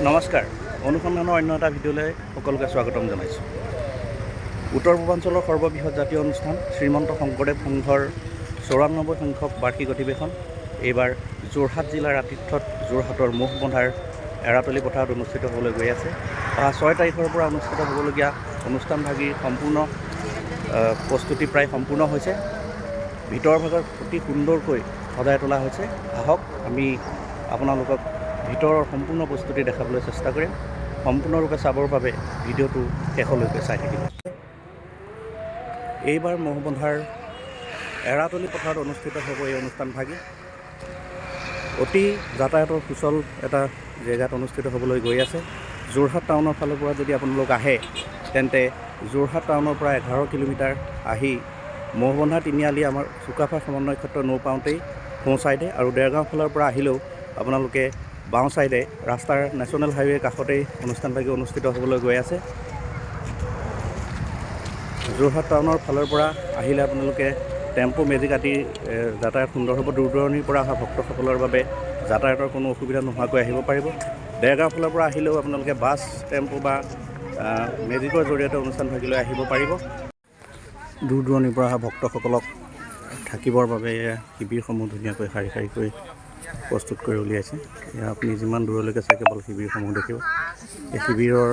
নমস্কাৰ, অনুসন্ধানৰ অন্য এটা ভিডিঅ'লৈ সকলোকে স্বাগতম জনাইছোঁ। উত্তৰ পূৰ্বাঞ্চলৰ সৰ্ববৃহৎ জাতীয় অনুষ্ঠান শ্ৰীমন্ত শংকৰদেৱ সংঘৰ ৯৪ সংখ্যক বাৰ্ষিক অধিৱেশন এইবাৰ যোৰহাট জিলাৰ আতিথ্যত যোৰহাটৰ মহবন্ধাৰ এৰাতলী পথাৰত অনুষ্ঠিত হ'বলৈ গৈ আছে। অহা ৬ তাৰিখৰ পৰা অনুষ্ঠিত হ'বলগীয়া অনুষ্ঠানভাগিৰ সম্পূৰ্ণ প্ৰস্তুতি প্ৰায় সম্পূৰ্ণ হৈছে। ভিতৰৰ ভাগত অতি সুন্দৰকৈ সজাই তোলা হৈছে। আহক আমি আপোনালোকক ভিতৰৰ সম্পূৰ্ণ প্ৰস্তুতি দেখাবলৈ চেষ্টা কৰিম। সম্পূৰ্ণৰূপে চাবৰ বাবে ভিডিঅ'টো শেষলৈকে চাই থাকিব। এইবাৰ মহবন্ধাৰ এৰাতলী পথাৰত অনুষ্ঠিত হ'ব এই অনুষ্ঠানভাগি। অতি যাতায়াতৰ সুচল এটা জেগাত অনুষ্ঠিত হ'বলৈ গৈ আছে। যোৰহাট টাউনৰ ফালৰ পৰা যদি আপোনালোক আহে তেন্তে যোৰহাট টাউনৰ পৰা 11 কিলোমিটাৰ আহি মহবন্ধা তিনিআলি আমাৰ চুকাফা সমন্বয় ক্ষেত্ৰ নৌ পাওঁতেই সোঁ চাইডে আৰু দেৰগাঁও ফালৰ পৰা আহিলেও আপোনালোকে বাওঁ চাইডে ৰাস্তাৰ নেশ্যনেল হাইৱেৰ কাষতেই অনুষ্ঠানভাগি অনুষ্ঠিত হ'বলৈ গৈ আছে। যোৰহাট টাউনৰ ফালৰ পৰা আহিলে আপোনালোকে টেম্পু মেজিক আদি যাতায়াত সুন্দৰ হ'ব। দূৰ দূৰণিৰ পৰা অহা ভক্তসকলৰ বাবে যাতায়াতৰ কোনো অসুবিধা নোহোৱাকৈ আহিব পাৰিব। দেৰগাঁও ফালৰ পৰা আহিলেও আপোনালোকে বাছ টেম্পু বা মেজিকৰ জৰিয়তে অনুষ্ঠানভাগিলৈ আহিব পাৰিব। দূৰ দূৰণিৰ পৰা অহা ভক্তসকলক থাকিবৰ বাবে শিবিৰসমূহ ধুনীয়াকৈ শাৰী শাৰীকৈ প্ৰস্তুত কৰি উলিয়াইছে। এয়া আপুনি যিমান দূৰলৈকে চাই কেৱল শিবিৰসমূহ দেখিব। এই শিবিৰৰ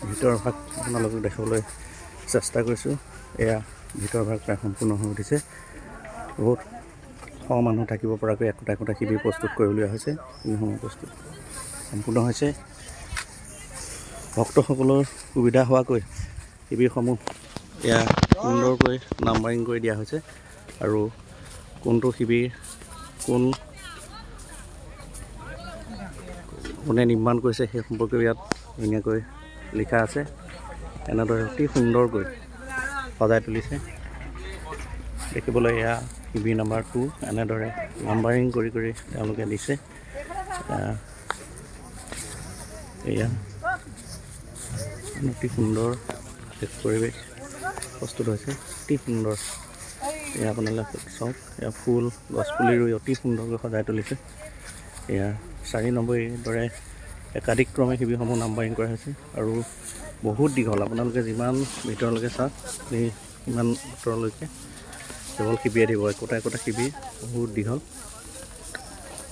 ভিতৰ ভাগ আপোনালোকক দেখাবলৈ চেষ্টা কৰিছোঁ। এয়া ভিতৰ ভাগ প্ৰায় সম্পূৰ্ণ হৈ উঠিছে। বহুত মানুহ থাকিব পৰাকৈ একোটা একোটা শিবিৰ প্ৰস্তুত কৰি উলিওৱা হৈছে। এইসমূহ প্ৰস্তুত সম্পূৰ্ণ হৈছে। ভক্তসকলৰ সুবিধা হোৱাকৈ শিবিৰসমূহ এয়া সুন্দৰকৈ নাম্বাৰিং কৰি দিয়া হৈছে আৰু কোনটো শিবিৰ কোনে নিৰ্মাণ কৰিছে সেই সম্পৰ্কে ইয়াত ধুনীয়াকৈ লিখা আছে। এনেদৰে অতি সুন্দৰকৈ সজাই তুলিছে। দেখিবলৈ এয়া শিবিৰ নাম্বাৰ 2 এনেদৰে নাম্বাৰিং কৰি কৰি তেওঁলোকে দিছে। এয়া অতি সুন্দৰ এক পৰিৱেশ প্ৰস্তুত হৈছে। অতি সুন্দৰ এয়া আপোনালোকে চাওক। এয়া ফুল গছপুলি ৰুই অতি সুন্দৰকৈ সজাই তুলিছে। এয়া 4 নম্বৰীৰ দৰে একাধিক্ৰমে শিবিৰসমূহ নাম্বাৰিং কৰা হৈছে আৰু বহুত দীঘল। আপোনালোকে যিমান ভিতৰলৈকে চাওক সিমান ভিতৰলৈকে কেৱল শিবিৰে দিব। একোটা একোটা শিবিৰ বহুত দীঘল।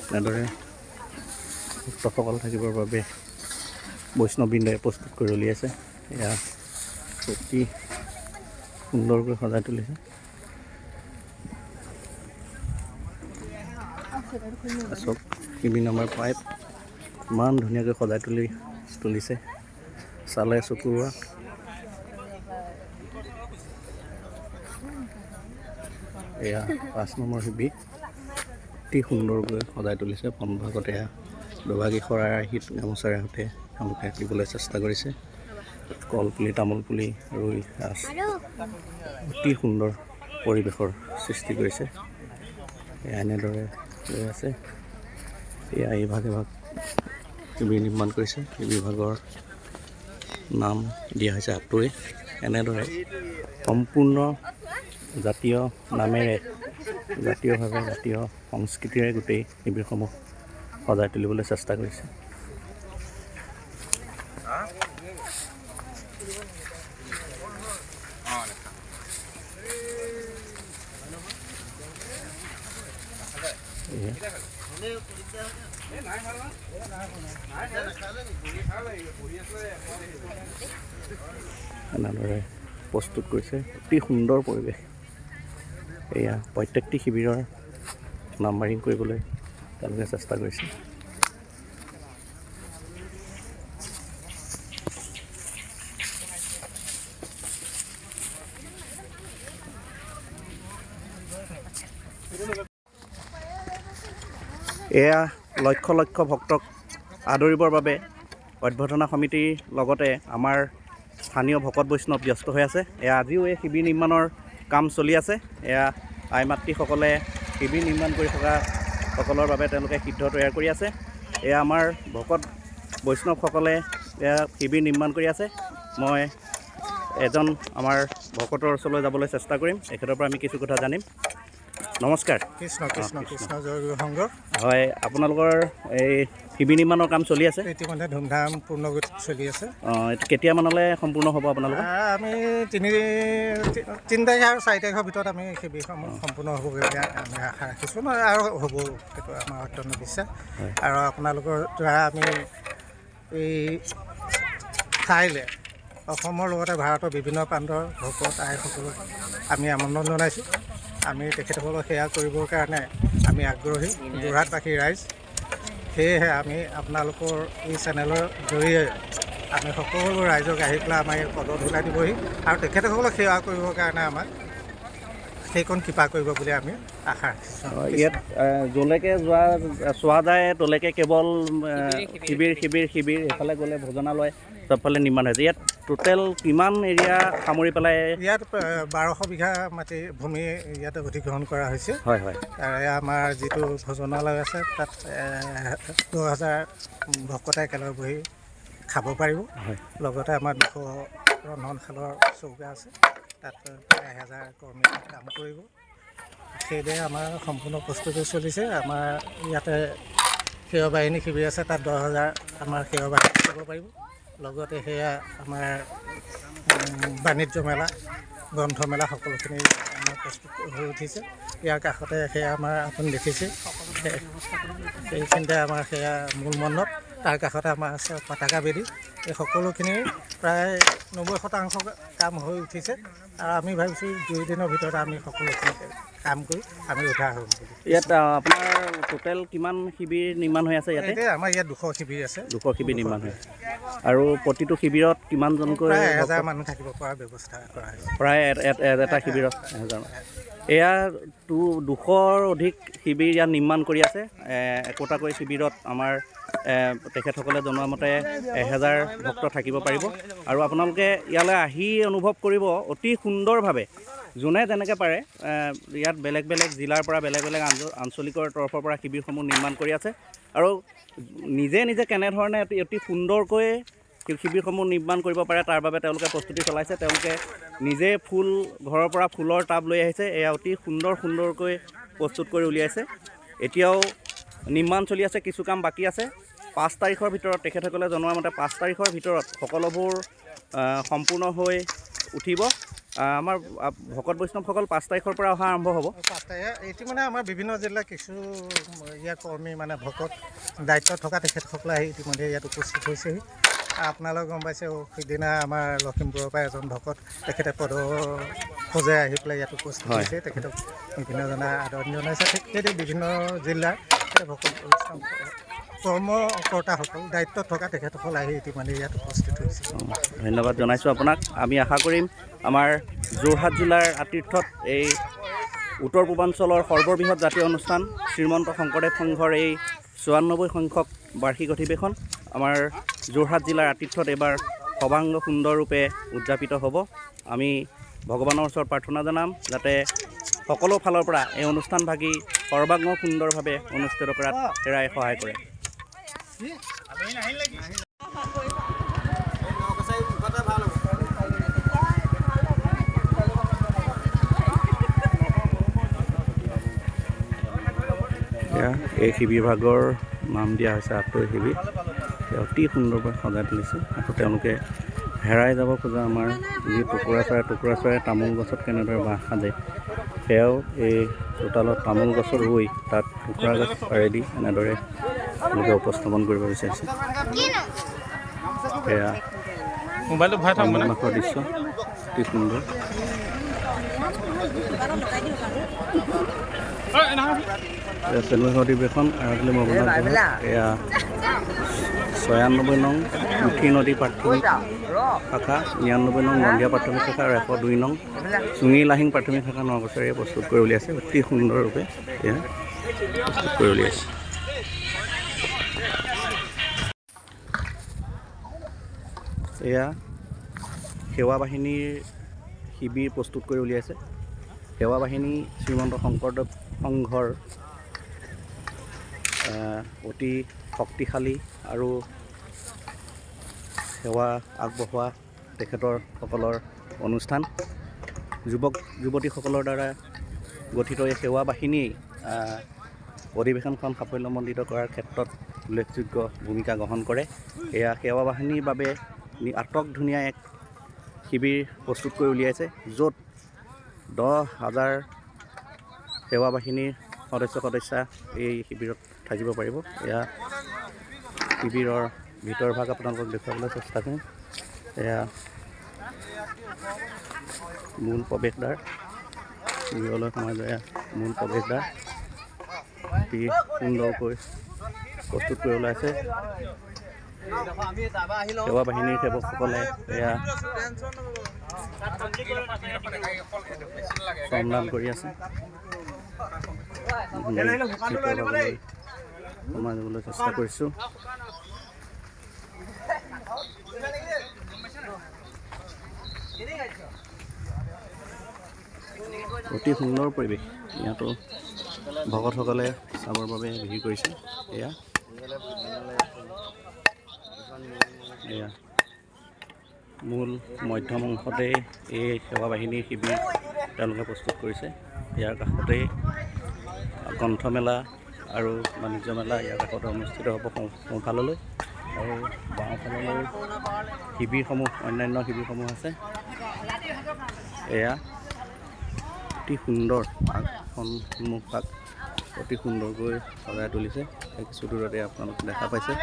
এনেদৰে ভক্তসকল থাকিবৰ বাবে বৈষ্ণৱবৃন্দই প্ৰস্তুত কৰি উলিয়াইছে। এয়া অতি সুন্দৰকৈ সজাই তুলিছে। চাওক শিবিৰ নম্বৰ 5 ইমান ধুনীয়াকৈ সজাই তুলিছে। চালে চকুৰোৱা। এয়া 5 নম্বৰ শিবিৰ অতি সুন্দৰকৈ সজাই তুলিছে। ভাগতে এয়া দুভাগী শৰাই আহিত গামোচাৰে সৈতে তেওঁলোকে দিবলৈ চেষ্টা কৰিছে। কলপুলি তামোল পুলি ৰুই অতি সুন্দৰ পৰিৱেশৰ সৃষ্টি কৰিছে। এয়া এনেদৰে লৈ আছে। এয়া এইভাগ এভাগ শিবিৰ নিৰ্মাণ কৰিছে। শিবিৰ ভাগৰ নাম দিয়া হৈছে আঁতৈ। এনেদৰে সম্পূৰ্ণ জাতীয় নামেৰে জাতীয়ভাৱে জাতীয় সংস্কৃতিৰে গোটেই শিবিৰসমূহ সজাই তুলিবলৈ চেষ্টা কৰিছে। এনেদৰে প্ৰস্তুত কৰিছে। অতি সুন্দৰ পৰিৱেশ। এয়া প্ৰত্যেকটি শিবিৰৰ নাম্বাৰিং কৰিবলৈ তেওঁলোকে চেষ্টা কৰিছে। এয়া লক্ষ লক্ষ ভক্তক আদৰিবৰ বাবে অভ্যৰ্থনা সমিতিৰ লগতে আমাৰ স্থানীয় ভকত বৈষ্ণৱ ব্যস্ত হৈ আছে। এয়া আজিও এই শিবিৰ নিৰ্মাণৰ কাম চলি আছে। এয়া আই মাতৃসকলে শিবিৰ নিৰ্মাণ কৰি থকা সকলৰ বাবে তেওঁলোকে সিদ্ধ তৈয়াৰ কৰি আছে। এয়া আমাৰ ভকত বৈষ্ণৱসকলে এয়া শিবিৰ নিৰ্মাণ কৰি আছে। মই এজন আমাৰ ভকতৰ ওচৰলৈ যাবলৈ চেষ্টা কৰিম। এখেতৰ পৰা আমি কিছু কথা জানিম। নমস্কাৰ। কৃষ্ণ কৃষ্ণ কৃষ্ণ জয় গুৰু সংঘ। হয়, আপোনালোকৰ এই শিবিৰ নিৰ্মাণৰ কাম চলি আছে? ইতিমধ্যে ধুমধাম পূৰ্ণগতিত চলি আছে। এইটো কেতিয়ামানলৈ সম্পূৰ্ণ হ'ব আপোনালোকৰ? আমি 3 তাৰিখ আৰু 4 তাৰিখৰ ভিতৰত আমি শিবিৰসমূহ সম্পূৰ্ণ হ'ব বুলি আমি আশা ৰাখিছোঁ। আৰু হ'ব, সেইটো আমাৰ অত্যন্ত বিশ্বাস। আৰু আপোনালোকৰ দ্বাৰা আমি এই ঠাইলৈ অসমৰ লগতে ভাৰতৰ বিভিন্ন প্ৰান্তৰ ভকত আইসকলক আমি আমন্ত্ৰণ জনাইছোঁ। আমি তেখেতসকলক সেৱা কৰিবৰ কাৰণে আমি আগ্ৰহী, যোৰহাটবাসী ৰাইজ। সেয়েহে আমি আপোনালোকৰ এই চেনেলৰ জৰিয়তে আমি সকলো ৰাইজক আহি পেলাই আমাৰ এই পদত ওলাই দিবহি আৰু তেখেতসকলক সেৱা কৰিবৰ কাৰণে আমাক সেইকণ কৃপা কৰিব বুলি আমি আশা ৰাখিছোঁ। ইয়াত য'লৈকে চোৱা যায় তলৈকে কেৱল শিবিৰ এইফালে গ'লে ভোজনালয় চবফালে নিৰ্মাণ হৈছে। ইয়াত টোটেল কিমান এৰিয়া সামৰি পেলাই? ইয়াত 1200 বিঘা মাটি ভূমি ইয়াত অধিগ্ৰহণ কৰা হৈছে। হয় হয়। তাৰে আমাৰ যিটো ভোজনালয় আছে তাত 10,000 ভকতে একেলগে বহি খাব পাৰিব। লগতে আমাৰ 200 ৰন্ধনশালৰ চৌকা আছে, তাত প্ৰায় 1000 কৰ্মী কাম কৰিব। সেইদৰে আমাৰ সম্পূৰ্ণ প্ৰস্তুতি চলিছে। আমাৰ ইয়াতে সেৱা বাহিনী শিবিৰ আছে, তাত 10,000 আমাৰ সেৱা বাহিনী কৰিব পাৰিব। লগতে সেয়া আমাৰ বাণিজ্য মেলা, গ্ৰন্থমেলা সকলোখিনি আমাৰ প্ৰস্তুত হৈ উঠিছে। ইয়াৰ কাষতে সেয়া আমাৰ আপুনি দেখিছে, সেইখিনিতে আমাৰ সেয়া মূল মণ্ডপ, তাৰ কাষতে আমাৰ আছে পতাকা বেদী। এই সকলোখিনি প্ৰায় 90% কাম হৈ উঠিছে আৰু আমি ভাবিছোঁ 2 দিনৰ ভিতৰত আমি সকলোখিনি কাম কৰি আমি উদ্ধাৰ হ'ম। ইয়াত আপোনাৰ টোটেল কিমান শিবিৰ নিৰ্মাণ হৈ আছে? ইয়াতে আমাৰ ইয়াত 200 শিবিৰ আছে। 200 শিবিৰ নিৰ্মাণ হৈ আছে। আৰু প্ৰতিটো শিবিৰত কিমানজনকৈ? প্ৰায় 1000 মানুহ থাকিব পৰা ব্যৱস্থা কৰা হৈছে। প্ৰায় এটা শিবিৰত 1000। এয়া 200ৰ অধিক শিবিৰ ইয়াত নিৰ্মাণ কৰি আছে। একোটাকৈ শিবিৰত আমাৰ তেখেতসকলে জনোৱা মতে 1000 ভক্ত থাকিব পাৰিব। আৰু আপোনালোকে ইয়ালৈ আহি অনুভৱ কৰিব অতি সুন্দৰভাৱে, যোনে যেনেকৈ পাৰে ইয়াত বেলেগ বেলেগ জিলাৰ পৰা বেলেগ বেলেগ আঞ্চলিকৰ তৰফৰ পৰা শিবিৰসমূহ নিৰ্মাণ কৰি আছে। আৰু নিজে নিজে কেনেধৰণে অতি সুন্দৰকৈ শিবিৰসমূহ নিৰ্মাণ কৰিব পাৰে তাৰ বাবে তেওঁলোকে প্ৰস্তুতি চলাইছে। তেওঁলোকে নিজে ঘৰৰ পৰা ফুলৰ টাব লৈ আহিছে। এয়া অতি সুন্দৰকৈ প্ৰস্তুত কৰি উলিয়াইছে। এতিয়াও নিৰ্মাণ চলি আছে, কিছু কাম বাকী আছে। 5 তাৰিখৰ ভিতৰত তেখেতসকলে জনোৱা মতে 5 তাৰিখৰ ভিতৰত সকলোবোৰ সম্পূৰ্ণ হৈ উঠিব। আমাৰ ভকত বৈষ্ণৱসকল 5 তাৰিখৰ পৰা অহা আৰম্ভ হ'ব। 5 তাৰিখে ইতিমধ্যে আমাৰ বিভিন্ন জিলাৰ কিছু ইয়াত কৰ্মী ভকত দায়িত্বত থকা তেখেতসকলে আহি ইতিমধ্যে ইয়াত উপস্থিত হৈছেহি। আপোনালোকে গম পাইছে, সিদিনা আমাৰ লখিমপুৰৰ পৰা এজন ভকত তেখেতে সজাই আহি পেলাই ইয়াত উপস্থিত হৈছে। তেখেতক বিভিন্নজনে আদৰণি জনাইছে। ঠিক সেইদৰে বিভিন্ন জিলাৰ ভকত কৰ্মকৰ্তাসকল দায়িত্বত থকা তেখেতসকল আহি ইতিমধ্যে ইয়াত উপস্থিত হৈছে। ধন্যবাদ জনাইছোঁ আপোনাক। আমি আশা কৰিম আমাৰ যোৰহাট জিলাৰ আতিথ্যত এই উত্তৰ পূৰ্বাঞ্চলৰ সৰ্ববৃহৎ জাতীয় অনুষ্ঠান শ্ৰীমন্ত শংকৰদেৱ সংঘৰ এই 94 সংখ্যক বাৰ্ষিক অধিৱেশন আমাৰ যোৰহাট জিলাৰ আতিথ্যত এইবাৰ সৰ্বাংগ সুন্দৰৰূপে উদযাপিত হ'ব। আমি ভগৱানৰ ওচৰত প্ৰাৰ্থনা জনাম যাতে সকলো ফালৰ পৰা এই অনুষ্ঠানভাগি সৰ্বাংগ সুন্দৰভাৱে অনুষ্ঠিত কৰাত এৰাই সহায় কৰে। এই শিবিৰভাগৰ নাম দিয়া হৈছে আঁতৈ শিবিৰ। অতি সুন্দৰভাৱে সজাই তুলিছে। আকৌ তেওঁলোকে হেৰাই যাব খোজা আমাৰ যি টুকুৰা চৰাই তামোল গছত কেনেদৰে বাঁহ সাজে, সেয়াও এই চোতালত তামোল গছৰ ৰুই তাত টুকুৰা গছ পাৰেদি এনেদৰে তেওঁলোকে উপস্থাপন কৰিব বিচাৰিছে। সেয়া মাছৰ দৃশ্য অতি সুন্দৰ। চেলুৱা অধিৱেশন আৰতলি মগনাথ এয়া 96 নং পুঠি নদী প্ৰাথমিক শাখা, 99 নং নন্দিয়া প্ৰাথমিক শাখা আৰু 102 নং চুঙি লাহিং প্ৰাথমিক শাখা নগছাৰীয়ে প্ৰস্তুত কৰি উলিয়াইছে। অতি সুন্দৰৰূপে এয়া প্ৰস্তুত কৰি উলিয়াইছে। এয়া সেৱা বাহিনীৰ শিবিৰ প্ৰস্তুত কৰি উলিয়াইছে। সেৱা বাহিনী শ্ৰীমন্ত শংকৰদেৱ সংঘৰ অতি শক্তিশালী আৰু সেৱা আগবঢ়োৱা তেখেতসকলৰ অনুষ্ঠান যুৱক যুৱতীসকলৰ দ্বাৰা গঠিত এই সেৱা বাহিনীয়ে অধিৱেশনখন সাফল্যমণ্ডিত কৰাৰ ক্ষেত্ৰত উল্লেখযোগ্য ভূমিকা গ্ৰহণ কৰে। এয়া সেৱা বাহিনীৰ বাবে আটক ধুনীয়া এক শিবিৰ প্ৰস্তুত কৰি উলিয়াইছে, য'ত 10,000 সেৱা বাহিনীৰ সদস্যা এই শিবিৰত থাকিব পাৰিব। এয়া শিবিৰৰ ভিতৰ ভাগ আপোনালোকক দেখুৱাবলৈ চেষ্টা কৰিম। এয়া মূল প্ৰৱেশদ্বাৰ, শিবিৰলৈ সোমাই যোৱা মূল প্ৰৱেশদ্বাৰ অতি সুন্দৰকৈ প্ৰস্তুত কৰি ওলাইছে সেৱা বাহিনীৰ সেৱকসকলে। এয়া শ্ৰমদান কৰি আছে, সোমাই যাবলৈ চেষ্টা কৰিছোঁ। অতি সুন্দৰ পৰিৱেশ, ইয়াতো ভকতসকলে চাবৰ বাবে ভিৰ কৰিছে। এয়া মূল মধ্যম অংশতেই এই সেৱা বাহিনীৰ শিবিৰ তেওঁলোকে প্ৰস্তুত কৰিছে। ইয়াৰ কাষতেই গ্ৰন্থমেলা আৰু বাণিজ্য মেলা ইয়াৰ কাষতে অনুষ্ঠিত হ'ব সোঁফাললৈ, আৰু বাওঁফাললৈ শিবিৰসমূহ, অন্যান্য শিবিৰসমূহ আছে। এয়া অতি সুন্দৰ সন্মুখ ভাগ অতি সুন্দৰকৈ সজাই তুলিছে। কিছু দূৰতে আপোনালোকে দেখা পাইছে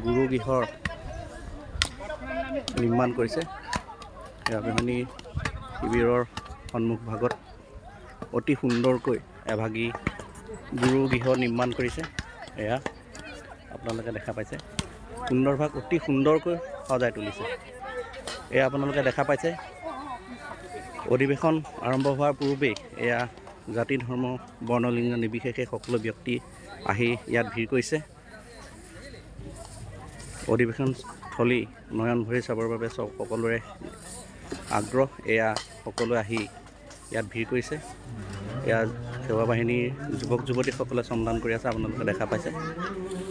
গুৰুগৃহৰ নিৰ্মাণ কৰিছে। সেৱা বাহিনী শিবিৰৰ সন্মুখ ভাগত অতি সুন্দৰকৈ এভাগী গুৰুগৃহ নিৰ্মাণ কৰিছে। এয়া আপোনালোকে দেখা পাইছে, সুন্দৰ ভাগ অতি সুন্দৰকৈ সজাই তুলিছে। এয়া আপোনালোকে দেখা পাইছে অধিৱেশন আৰম্ভ হোৱাৰ পূৰ্বেই এয়া জাতি ধৰ্ম বৰ্ণলিংগ নিৰ্বিশেষে সকলো ব্যক্তি আহি ইয়াত ভিৰ কৰিছে। অধিৱেশনস্থলী নয়ন ভৰি চাবৰ বাবে সকলোৰে আগ্ৰহ। এয়া সকলোৱে আহি ইয়াত ভিৰ কৰিছে। এয়া সেৱা বাহিনীৰ যুৱক যুৱতীসকলে শ্ৰমদান কৰি আছে, আপোনালোকে দেখা পাইছে।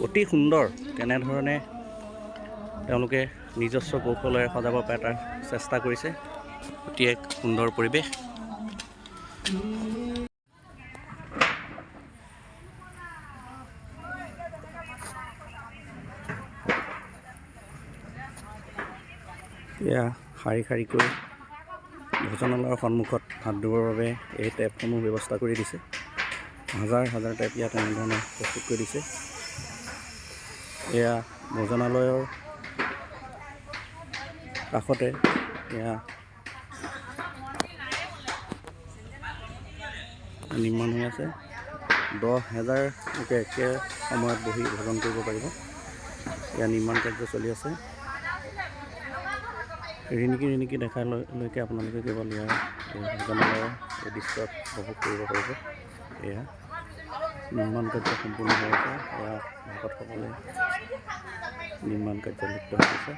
অতি সুন্দৰ, কেনেধৰণে তেওঁলোকে নিজস্ব কৌশলেৰে সজাব পাৰে তাৰ চেষ্টা কৰিছে। অতি এক সুন্দৰ পৰিৱেশ। এয়া শাৰী শাৰীকৈ ভোজনালয়ৰ সন্মুখত হাত ধুবৰ বাবে এই টেপসমূহ ব্যৱস্থা কৰি দিছে। হাজাৰ হাজাৰ টেপ ইয়াত এনেধৰণে প্ৰস্তুত কৰি দিছে। এয়া ভোজনালয়ৰ কাষতে এয়া নিৰ্মাণ হৈ আছে। 10,000 লোকে একে সময়ত বহি ভোজন কৰিব পাৰিব। এয়া নিৰ্মাণ কাৰ্য চলি আছে। ৰিণিকি দেখালৈকে আপোনালোকে কেৱল ইয়াৰ ভোজনালয়ৰ এই দৃশ্য উপভোগ কৰিব পাৰিব। এয়া নিৰ্মাণ কাৰ্য সম্পূৰ্ণ হৈ আছে। এয়া ভকতসকলে নিৰ্মাণ কাৰ্য লিপ্ত হৈ আছে।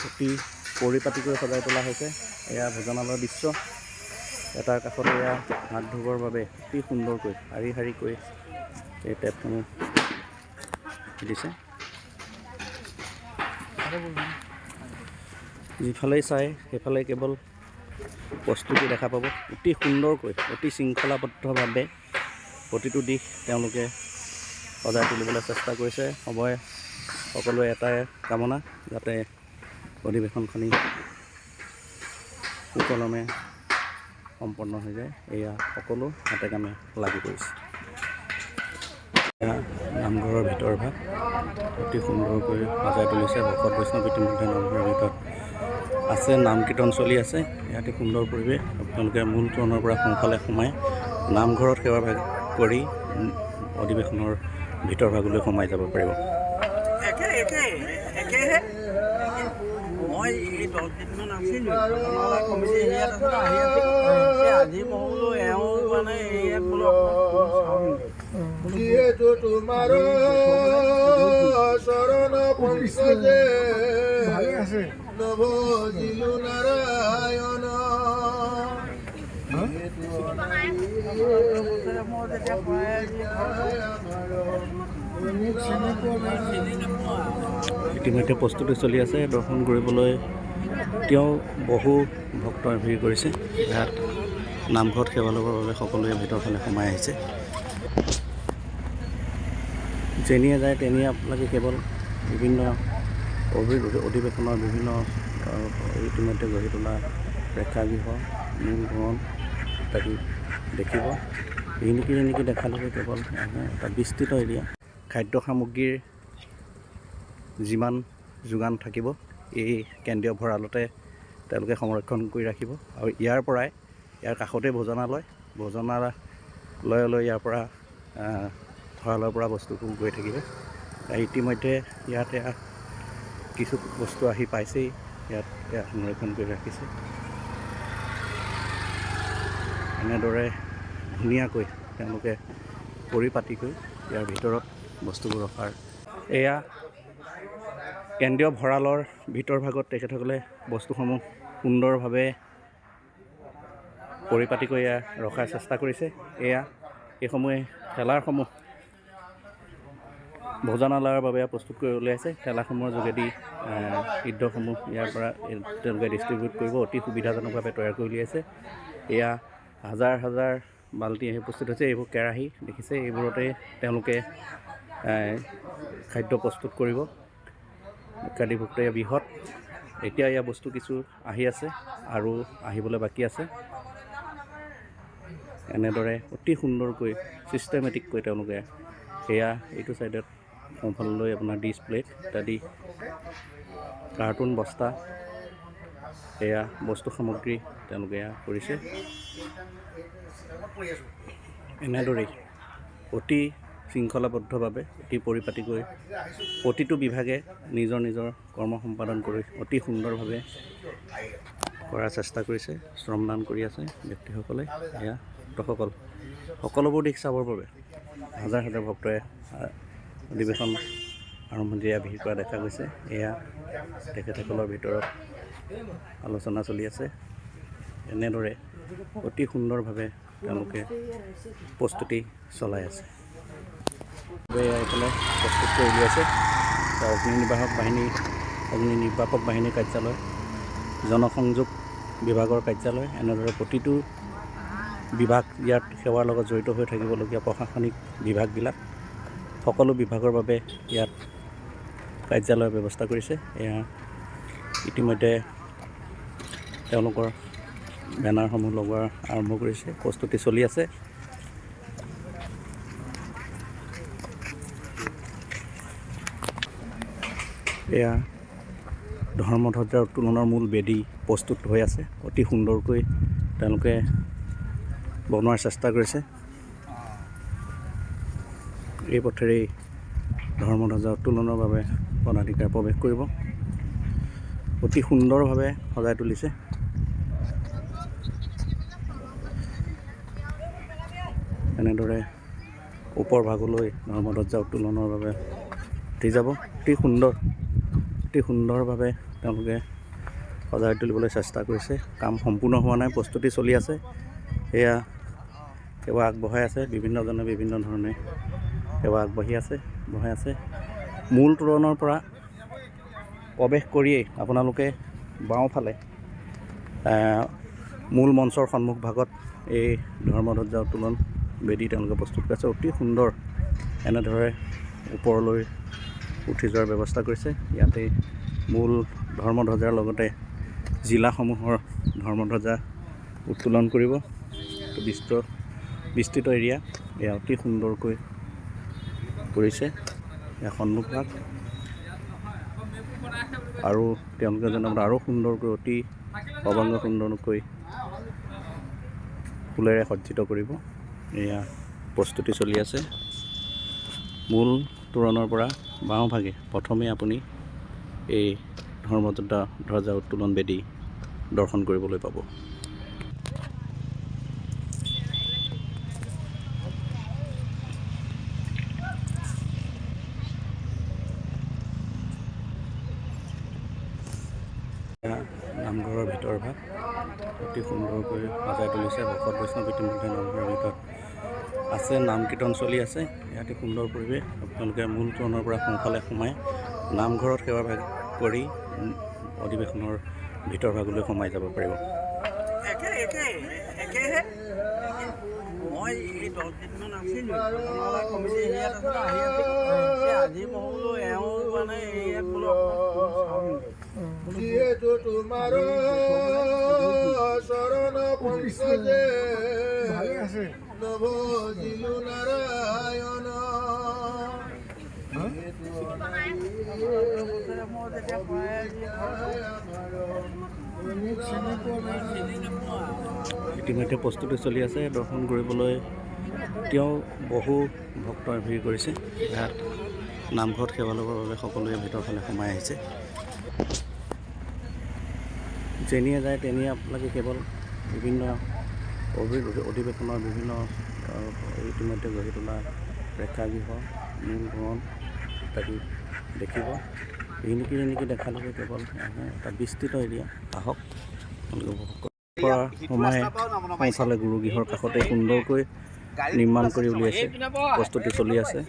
অতি পৰিপাটিকৈ সজাই তোলা হৈছে। এয়া ভোজনালয়ৰ দৃশ্য। এটাৰ কাষতে এয়া হাত ধুবৰ বাবে অতি সুন্দৰকৈ শাৰী শাৰীকৈ এই টেপসমূহ দিছে। যিফালেই চাই সেইফালে কেৱল প্ৰস্তুতি দেখা পাব। অতি সুন্দৰকৈ, অতি শৃংখলাবদ্ধভাৱে প্ৰতিটো দিশ তেওঁলোকে সজাই তুলিবলৈ চেষ্টা কৰিছে। সকলোৱে এটাই কামনা, যাতে অধিৱেশনখনি সুকলমে সম্পন্ন হৈ যায়। এয়া সকলো হাতে কামে লাগি পৰিছে। এয়া নামঘৰৰ ভিতৰ ভাগ অতি সুন্দৰকৈ সজাই তুলিছে। ভকত বৈষ্ণৱ ইতিমধ্যে নামঘৰৰ ভিতৰত আছে, নাম কীৰ্তন চলি আছে। ইয়াতে সুন্দৰ পৰিৱেশ। আপোনালোকে মূল তোৰণৰ পৰা সোঁফালে সোমাই নামঘৰত সেৱা ভাগ কৰি অধিৱেশনৰ ভিতৰ ভাগলৈ সোমাই যাব পাৰিব। মই এই 10 দিনমান আছিলোঁ কমিটি হেৰিয়াত আহি আছোঁ। আজি মই বোলো এওঁ মানে ইয়াত বোলো যিহেতু তোমাৰ শৰণ পঞ্চজে নভজিলো নাৰায়ণ মই যেতিয়া ইতিমধ্যে প্ৰস্তুতি চলি আছে। দৰ্শন কৰিবলৈ তেওঁ বহু ভক্তই ভিৰ কৰিছে। ইয়াত নামঘৰত সেৱা ল'বৰ বাবে সকলোৱে ভিতৰৰ ফালে সোমাই আহিছে। যেনিয়ে যায় তেনিয়ে আপোনালোকে কেৱল বিভিন্ন অধিৱেশনৰ বিভিন্ন ইতিমধ্যে গঢ়ি তোলা প্ৰেক্ষাগৃহ, মূল ভৱন ইত্যাদি দেখিব। এইনেকি দেখালৈকে কেৱল এটা বিস্তৃত এৰিয়া। খাদ্য সামগ্ৰীৰ যিমান যোগান থাকিব এই কেন্দ্ৰীয় ভঁৰালতে তেওঁলোকে সংৰক্ষণ কৰি ৰাখিব। আৰু ইয়াৰ কাষতে ভোজনালয়লৈ ইয়াৰ পৰা ভঁৰালৰ পৰা বস্তুবোৰ গৈ থাকিব। ইতিমধ্যে ইয়াতে কিছু বস্তু আহি পাইছেই, ইয়াত সংৰক্ষণ কৰি ৰাখিছে। এনেদৰে ধুনীয়াকৈ তেওঁলোকে পৰিপাটিকৈ ইয়াৰ ভিতৰত বস্তুবোৰ ৰখাৰ এয়া কেন্দ্ৰীয় ভঁৰালৰ ভিতৰ ভাগত তেখেতসকলে বস্তুসমূহ সুন্দৰভাৱে পৰিপাটিকৈ ৰখাৰ চেষ্টা কৰিছে। এইসমূহে ঠেলাসমূহ ভোজনালয়ৰ বাবে প্ৰস্তুত কৰি উলিয়াইছে। ঠেলাসমূহৰ যোগেদি খাদ্যসমূহ ইয়াৰ পৰা তেওঁলোকে ডিষ্ট্ৰিবিউট কৰিব, অতি সুবিধাজনকভাৱে তৈয়াৰ কৰি উলিয়াইছে। এয়া হাজাৰ হাজাৰ বাল্টি আহি উপস্থিত হৈছে। এইবোৰ কেৰাহী দেখিছে, এইবোৰতে তেওঁলোকে খাদ্য প্ৰস্তুত কৰিব। কাদিভুক্ত বৃহৎ। এতিয়া ইয়াৰ বস্তু কিছু আহি আছে আৰু আহিবলৈ বাকী আছে। এনেদৰে অতি সুন্দৰকৈ ছিষ্টেমেটিককৈ তেওঁলোকে এইটো ছাইডত সোঁফাললৈ আপোনাৰ ডিছ প্লেট ইত্যাদি কাৰ্টুন বস্তা বস্তু সামগ্ৰী তেওঁলোকে কৰিছে। এনেদৰেই অতি শৃংখলাবদ্ধভাৱে অতি পৰিপাটিকৈ প্ৰতিটো বিভাগে নিজৰ নিজৰ কৰ্ম সম্পাদন কৰি অতি সুন্দৰভাৱে কৰাৰ চেষ্টা কৰিছে। শ্ৰমদান কৰি আছে ব্যক্তিসকলে। ভক্তসকল সকলোবোৰ দিশ চাবৰ বাবে হাজাৰ হাজাৰ ভক্তই অধিৱেশন আৰম্ভণিৰে ভিৰ কৰা দেখা গৈছে। তেখেতসকলৰ ভিতৰত আলোচনা চলি আছে। এনেদৰে অতি সুন্দৰভাৱে তেওঁলোকে প্ৰস্তুতি চলাই আছে। এইফালে প্ৰস্তুত কৰি উলিয়াইছে অগ্নি নিৰ্বাপক বাহিনীৰ কাৰ্যালয়, জনসংযোগ বিভাগৰ কাৰ্যালয়। এনেদৰে প্ৰতিটো বিভাগ ইয়াত সেৱাৰ লগত জড়িত হৈ থাকিবলগীয়া প্ৰশাসনিক বিভাগবিলাক সকলো বিভাগৰ বাবে ইয়াত কাৰ্যালয়ৰ ব্যৱস্থা কৰিছে। ইতিমধ্যে তেওঁলোকৰ বেনাৰসমূহ লগোৱাৰ আৰম্ভ কৰিছে, প্ৰস্তুতি চলি আছে। ধৰ্মধ্বজাৰ উত্তোলনৰ মূল বেদী প্ৰস্তুত হৈ আছে। অতি সুন্দৰকৈ তেওঁলোকে বনোৱাৰ চেষ্টা কৰিছে। এই পথেৰেই ধৰ্মধ্বজা উত্তোলনৰ বাবে পদাধিকাৰ প্ৰৱেশ কৰিব। অতি সুন্দৰভাৱে সজাই তুলিছে। এনেদৰে ওপৰ ভাগলৈ ধৰ্মধ্বজা উত্তোলনৰ বাবে উঠি যাব। অতি সুন্দৰভাৱে তেওঁলোকে সজাই তুলিবলৈ চেষ্টা কৰিছে। কাম সম্পূৰ্ণ হোৱা নাই, প্ৰস্তুতি চলি আছে। সেৱা আগবঢ়াই আছে। বিভিন্নজনে বিভিন্ন ধৰণে সেৱা আগবঢ়াই আছে। মূল তোৰণৰ পৰা প্ৰৱেশ কৰিয়েই আপোনালোকে বাওঁফালে মূল মঞ্চৰ সন্মুখ ভাগত এই ধৰ্মধ্বজা উত্তোলন বেদী তেওঁলোকে প্ৰস্তুত কৰিছে। অতি সুন্দৰ এনেদৰে ওপৰলৈ উঠি যোৱাৰ ব্যৱস্থা কৰিছে। ইয়াতে মূল ধৰ্মধ্বজাৰ লগতে জিলাসমূহৰ ধৰ্মধ্বজা উত্তোলন কৰিব। বিস্তৃত এৰিয়া অতি সুন্দৰকৈ কৰিছে। সন্মুখ ভাগ আৰু তেওঁলোকে জনাত আৰু সুন্দৰকৈ অতি অভংগ সুন্দৰকৈ ফুলেৰে সজ্জিত কৰিব। প্ৰস্তুতি চলি আছে। মূল তোৰণৰ পৰা বাওঁভাগে প্ৰথমে আপুনি এই ধৰ্মধ্বজা উত্তোলন বেদী দৰ্শন কৰিবলৈ পাব। নামঘৰৰ ভিতৰ ভাগ অতি সুন্দৰকৈ সজাই তুলিছে। ভকত বৈষ্ণৱ ইতিমধ্যে নামঘৰৰ ভিতৰত আছে, নাম কীৰ্তন চলি আছে। ইয়াতে সুন্দৰ পৰিৱেশ। আপোনালোকে মূল তোৰণৰ পৰা সোঁফালে সোমাই নামঘৰত সেৱা ভাগ কৰি অধিৱেশনৰ ভিতৰ ভাগলৈ সোমাই যাব পাৰিব। মই এই 10 দিনমান আছিলোঁ কমিটি হেৰিয়াত আছিলোঁ, আহি আছিলোঁ। আজি মই বোলো এওঁ মানে ইয়াত বোলো যিহেতু তোমাৰ চৰণ পঞ্চজে নভজিলো নাৰায়ণ ইতিমধ্যে প্ৰস্তুতি চলি আছে। দৰ্শন কৰিবলৈ এতিয়াও বহু ভক্তই ভিৰ কৰিছে। ইয়াত নামঘৰত সেৱা ল'বৰ বাবে সকলোৱে ভিতৰ ফালে সোমাই আহিছে। যেনিয়ে যায় তেনিয়ে আপোনালোকে কেৱল বিভিন্ন অধিৱেশনৰ বিভিন্ন ইতিমধ্যে গঢ়ি তোলা প্ৰেক্ষাগৃহ, মূল ভৱন ইত্যাদি দেখিব। এনেকৈ দেখালৈকে কেৱল এটা বিস্তৃত এৰিয়া। আহক পৰা সোমাই সোঁফালে গুৰুগৃহৰ কাষতে সুন্দৰকৈ নিৰ্মাণ কৰি উলিয়াইছে। প্ৰস্তুতি চলি আছে।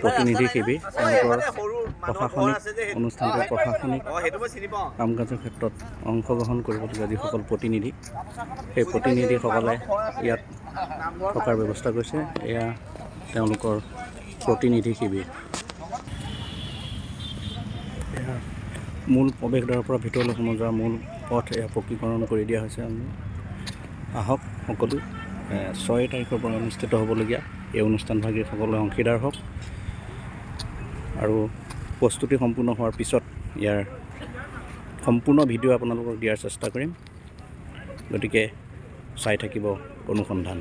প্ৰতিনিধি শিবিৰ তেওঁলোকৰ প্ৰশাসনিক অনুষ্ঠানটোৰ প্ৰশাসনিক কাম কাজৰ ক্ষেত্ৰত অংশগ্ৰহণ কৰিবলগীয়া যিসকল প্ৰতিনিধি, সেই প্ৰতিনিধিসকলে ইয়াত থকাৰ ব্যৱস্থা কৰিছে। এয়া তেওঁলোকৰ প্ৰতিনিধি শিবিৰ। এয়া মূল প্ৰৱেশদ্বাৰৰ পৰা ভিতৰলৈ সোমাই যোৱা মূল পথ এয়া পকীকৰণ কৰি দিয়া হৈছে। আহক সকলো 6 তাৰিখৰ পৰা অনুষ্ঠিত হ'বলগীয়া এই অনুষ্ঠানভাগিৰ সকলোৱে অংশীদাৰ হওক আৰু প্ৰস্তুতি সম্পূৰ্ণ হোৱাৰ পিছত ইয়াৰ সম্পূৰ্ণ ভিডিঅ' আপোনালোকক দিয়াৰ চেষ্টা কৰিম। গতিকে চাই থাকিব অনুসন্ধান।